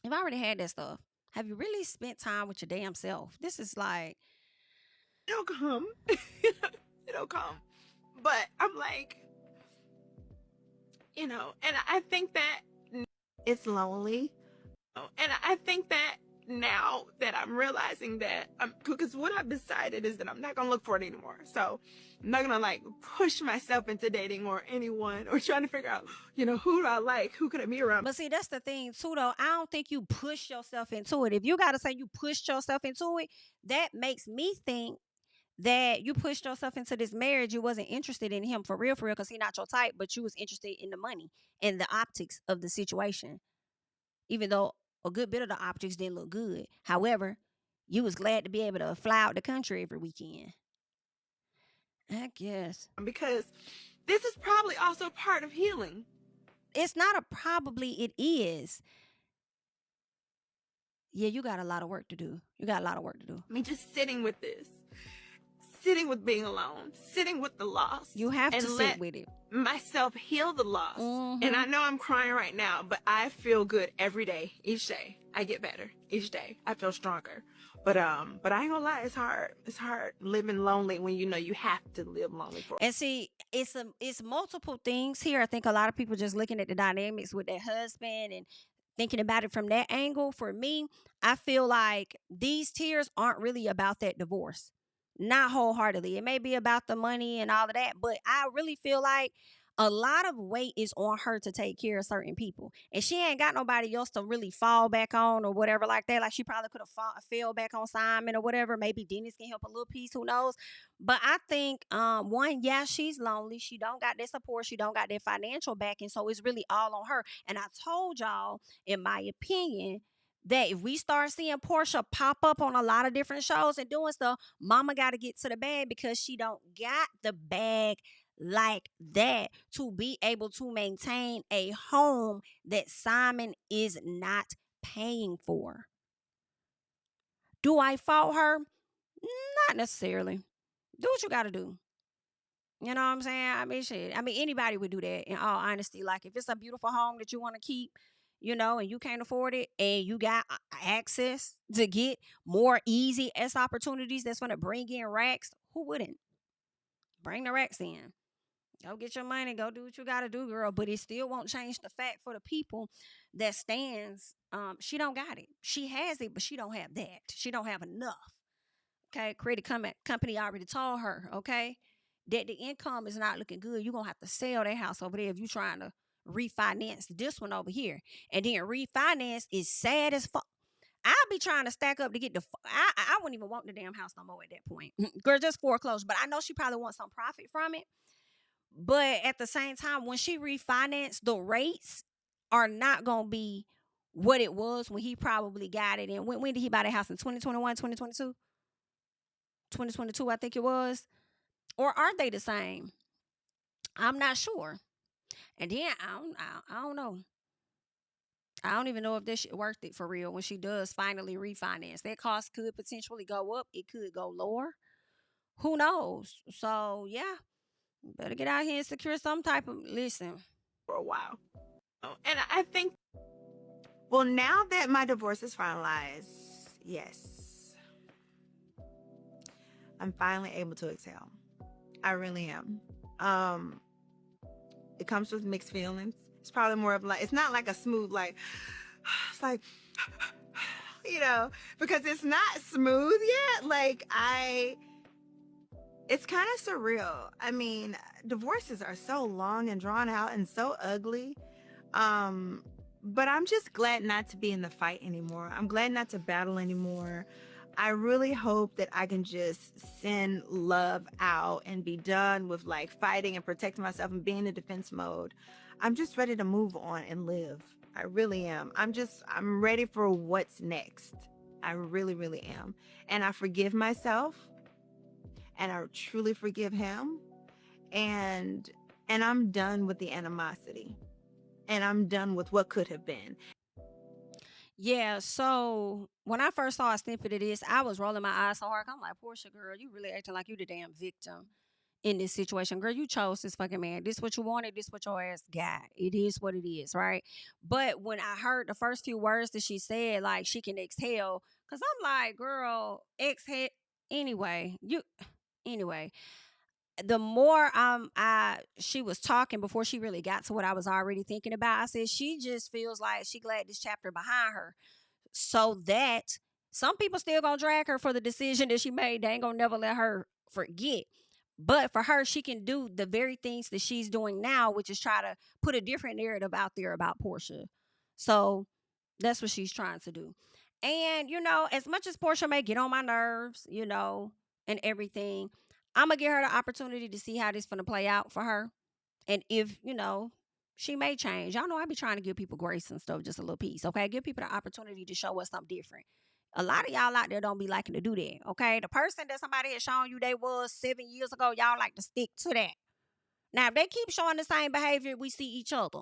You've already had that stuff. Have you really spent time with your damn self? This is like, It'll come. It'll come. But I'm like, and I think that it's lonely. And I think that now that I'm realizing that, because what I've decided is that I'm not going to look for it anymore. So I'm not going to like push myself into dating or anyone or trying to figure out, who do I like? Who could I be around? but see, that's the thing too, though. I don't think you push yourself into it. If you got to say you pushed yourself into it, that makes me think that you pushed yourself into this marriage. You wasn't interested in him for real, because he not your type, but you was interested in the money and the optics of the situation. Even though a good bit of the optics didn't look good. However, you was glad to be able to fly out the country every weekend. I guess. Because this is probably also part of healing. It's not a probably, it is. Yeah, you got a lot of work to do. I mean, just sitting with this. Sitting with being alone, sitting with the loss. You have to sit with it. Myself heal the loss. Mm-hmm. And I know I'm crying right now, but I feel good every day, each day. I get better each day. I feel stronger. But I ain't gonna lie, it's hard. It's hard living lonely when you know you have to live lonely for. And see, it's multiple things here. I think a lot of people just looking at the dynamics with their husband and thinking about it from that angle. For me, I feel like these tears aren't really about that divorce. Not wholeheartedly. It may be about the money and all of that, but I really feel like a lot of weight is on her to take care of certain people. And she ain't got nobody else to really fall back on or whatever like that. Like she probably could have fell back on Simon or whatever. Maybe Dennis can help a little piece. Who knows? But I think, one, yeah, she's lonely. She don't got that support. She don't got that financial backing. So it's really all on her. And I told y'all, in my opinion, that if we start seeing Porsha pop up on a lot of different shows and doing stuff, mama got to get to the bag because she don't got the bag like that to be able to maintain a home that Simon is not paying for. Do I fault her? Not necessarily. Do what you got to do. You know what I'm saying? I mean, shit. I mean, anybody would do that, in all honesty. Like, if it's a beautiful home that you want to keep, you know, and you can't afford it, and you got access to get more easy S opportunities that's going to bring in racks, who wouldn't? Bring the racks in. Go get your money. Go do what you got to do, girl. But it still won't change the fact for the people that stands. She don't got it. She has it, but she don't have that. She don't have enough. Okay, credit company already told her, okay, that the income is not looking good. You're going to have to sell that house over there if you're trying to refinance this one over here. And then refinance is sad as fuck. I'll be trying to stack up to get I wouldn't even want the damn house no more at that point. Girl, just foreclosure. But I know she probably wants some profit from it. But at the same time, when she refinanced, the rates are not going to be what it was when he probably got it. And when did he buy the house? In 2021, 2022? 2022, I think it was. Or are they the same? I'm not sure. And then I don't know. I don't even know if this shit worth it for real when she does finally refinance. That cost could potentially go up. It could go lower. Who knows? So, yeah. Better get out here and secure some type of, listen. For a while. And I think, well, now that my divorce is finalized, yes, I'm finally able to exhale. I really am. It comes with mixed feelings. It's probably more of like, it's not like a smooth, like, it's like, you know, because it's not smooth yet. Like, it's kind of surreal. I mean, divorces are so long and drawn out and so ugly. But I'm just glad not to be in the fight anymore. I'm glad not to battle anymore. I really hope that I can just send love out and be done with like fighting and protecting myself and being in defense mode. I'm just ready to move on and live. I really am. I'm ready for what's next. I really, really am. And I forgive myself. And I truly forgive him. And I'm done with the animosity. And I'm done with what could have been. Yeah, so when I first saw a snippet of this, I was rolling my eyes so hard. I'm like, Porsha, girl, you really acting like you the damn victim in this situation. Girl, you chose this fucking man. This what you wanted. This what your ass got. It is what it is, right? But when I heard the first few words that she said, like, she can exhale, because I'm like, girl, exhale. Anyway, the more she was talking before she really got to what I was already thinking about, I said she just feels like she glad this chapter behind her, so that some people still gonna drag her for the decision that she made. They ain't gonna never let her forget. But for her, she can do the very things that she's doing now, which is try to put a different narrative out there about Porsha. So that's what she's trying to do. And, you know, as much as Porsha may get on my nerves, you know, and everything, I'm going to give her the opportunity to see how this is going to play out for her. And if, you know, she may change. Y'all know I be trying to give people grace and stuff, just a little piece, okay? Give people the opportunity to show us something different. A lot of y'all out there don't be liking to do that, okay? The person that somebody has shown you they was 7 years ago, y'all like to stick to that. Now, if they keep showing the same behavior, we see each other.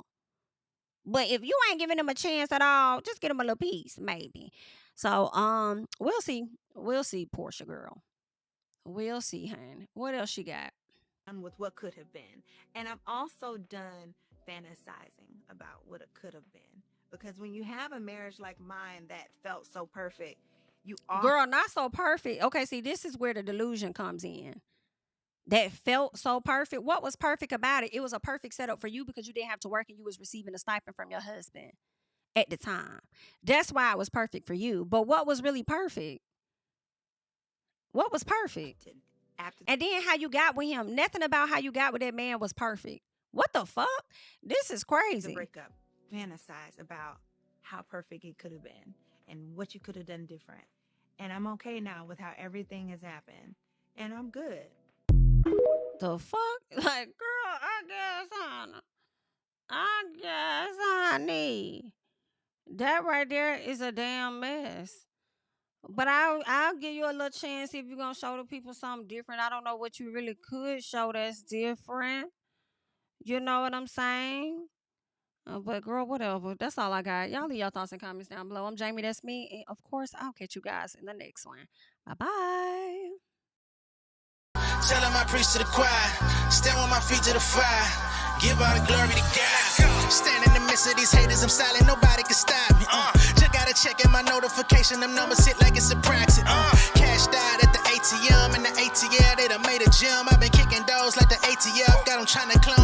But if you ain't giving them a chance at all, just give them a little piece, maybe. So, we'll see. We'll see, Porsha girl. We'll see, hon. What else she got? With what could have been. And I'm also done fantasizing about what it could have been. Because when you have a marriage like mine that felt so perfect, you are... Girl, not so perfect. Okay, see, this is where the delusion comes in. That felt so perfect. What was perfect about it? It was a perfect setup for you because you didn't have to work and you was receiving a stipend from your husband at the time. That's why it was perfect for you. But what was really perfect? What was perfect? And then how you got with him. Nothing about how you got with that man was perfect. What the fuck? This is crazy. To break up, fantasize about how perfect it could have been and what you could have done different. And I'm okay now with how everything has happened. And I'm good. The fuck? Like, girl, I guess, honey, that right there is a damn mess. But I'll give you a little chance if you're going to show the people something different. I don't know what you really could show that's different. You know what I'm saying? But girl, whatever. That's all I got. Y'all leave your thoughts and comments down below. I'm Jami, that's me. And of course, I'll catch you guys in the next one. Bye-bye. Telling my priest to the choir, stand with my feet to the fire, give all the glory to God. Stand in the midst of these haters, I'm silent, nobody can stop me. Just gotta check in my notification, them numbers hit like it's a proxy. Cashed out at the ATM, and the ATL, they done made a gym. I've been kicking doors like the ATF, got them trying to clone